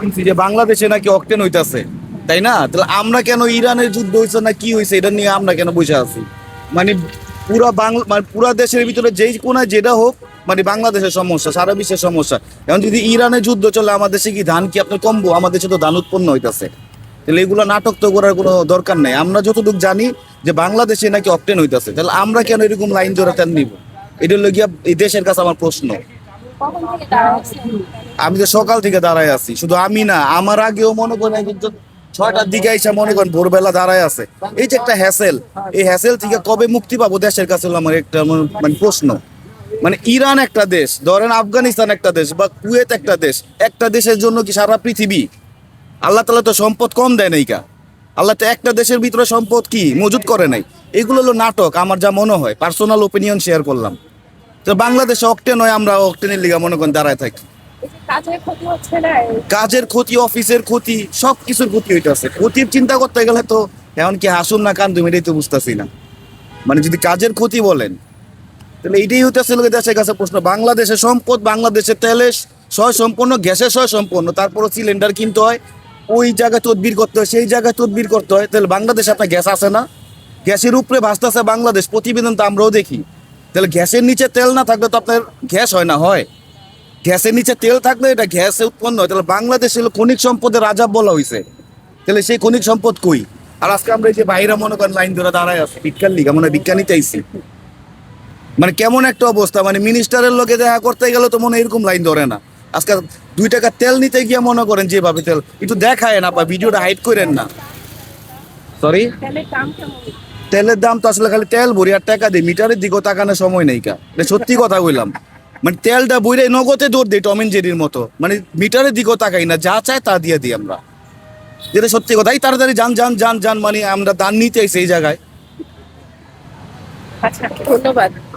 শুনছি যে বাংলাদেশে নাকি অকটেন হইতাছে, তাই না? তাহলে আমরা কেন ইরানের যুদ্ধ হয়েছে না কি হয়েছে এটা নিয়ে আমরা কেন বসে আছি? মানে পুরা বাংলা মানে পুরা দেশের ভিতরে যেই কোনায় যেটা হোক, মানে বাংলাদেশের সমস্যা, সারা বিশ্বের সমস্যা। এখন যদি ইরানের যুদ্ধ চলে, আমাদের দেশে কি ধান কি আপনার কমবো? আমাদের দেশে তো ধান উৎপন্ন হইতাছে। তাহলে এগুলো নাটক তো করার কোনো দরকার নাই। আমরা যতটুকু জানি যে বাংলাদেশে নাকি অকটেন হইতাছে, তাহলে আমরা কেন এরকম লাইন জোড়া তেল নিব? এটা হলো গিয়া এই দেশের কাছে আমার প্রশ্ন। কখন থেকে দাঁড়াচ্ছেন? আমি তো সকাল থেকে দাঁড়ায় আছি, শুধু আমি না, আমার আগেও মনে করেন একজন 6টার দিকে এসে মনে করেন ভোরবেলা দাঁড়ায় আছে। এই যে একটা হ্যাসেল, এই হ্যাসেল থেকে কবে মুক্তি পাবো দেশের কাছে হলো আমার একটা মানে প্রশ্ন। মানে ইরান একটা দেশ, ধরেন আফগানিস্তান একটা দেশ, বা কুয়েত একটা দেশ, একটা দেশের জন্য কি সারা পৃথিবী? আল্লাহ তাআলা তো সম্পদ কম দেয় নাই কা। আল্লাহ তো একটা দেশের ভিতরে সম্পদ কি মজুদ করে নাই। এগুলো হলো নাটক, আমার যা মনে হয়, পার্সোনাল ওপিনিয়ন শেয়ার করলাম। তো বাংলাদেশে অকটেন হয়, আমরা অকটেনের লিগা মনে করেন দাঁড়ায় থাকি। এই যে কাজের ক্ষতি হচ্ছে না, কাজের ক্ষতি, অফিসের ক্ষতি, সব কিছুর ক্ষতি হইতেছে। ক্ষতির চিন্তা করতে গেলে তো এখন কি হাসুন না কান্দুম এটাই তো বুঝতেছি না। মানে যদি কাজের ক্ষতি বলেন, তাহলে এইটাই হইতেছে লোকের দেশের কাছে প্রশ্ন। বাংলাদেশের সম্পদ, বাংলাদেশের তেলে সয় সম্পন্ন, গ্যাসের সয় সম্পন্ন, তারপরও সিলিন্ডার কিনতে হয়, ওই জায়গায় তদবির করতে হয়, সেই জায়গায় তদবির করতে হয়। তাহলে বাংলাদেশে আপনার গ্যাস আছে না? গ্যাসের উপরে ভাসতেছে বাংলাদেশ, প্রতিবেদন তো আমরাও দেখি। তাহলে গ্যাসের নিচে তেল না থাকলে তো আপনার গ্যাস হয় না, হয়? গ্যাসের নিচে তেল থাকলে এটা গ্যাসে উৎপন্ন হয়। তাহলে বাংলাদেশ হলো খনিজ সম্পদের রাজা বলা হয়েছে। তাহলে সেই খনিজ সম্পদ কই? আর আজকে আমরা এই যে বাইরে মনে করেন লাইন ধরে দাঁড়ায় আছি বিজ্ঞান লিগা, মনে হয় বিজ্ঞানী চাইছি। মানে কেমন একটা অবস্থা, মানে মিনিস্টারের লোকে দেখা করতে গেলে তো মনে হয় এরকম লাইন ধরে না। আজকে 2 টাকা তেল নিতে গিয়ে মনে করেন যেভাবে তেল একটু দেখায় না, বা ভিডিওটা হাইড করেন না। সরি, তেলের দাম কেমন? তেলের দাম তো আসলে খালি তেল ভরি আর টাকা দিই, মিটারের দিকেও তাকানোর সময় নেই কা। এটা সত্যি কথা কইলাম। মানে তেলটা বইরে নগদে দৌড় দিই টম এন্ড জেরির মতো, মানে মিটারের দিকেও তাকাই না, যা চায় তা দিয়ে দিই আমরা। যেটা সত্যি কথা। এই তাড়াতাড়ি যান যান যান যান, মানে আমরা দান নিতে আইছি এই জায়গায়। আচ্ছা, ধন্যবাদ।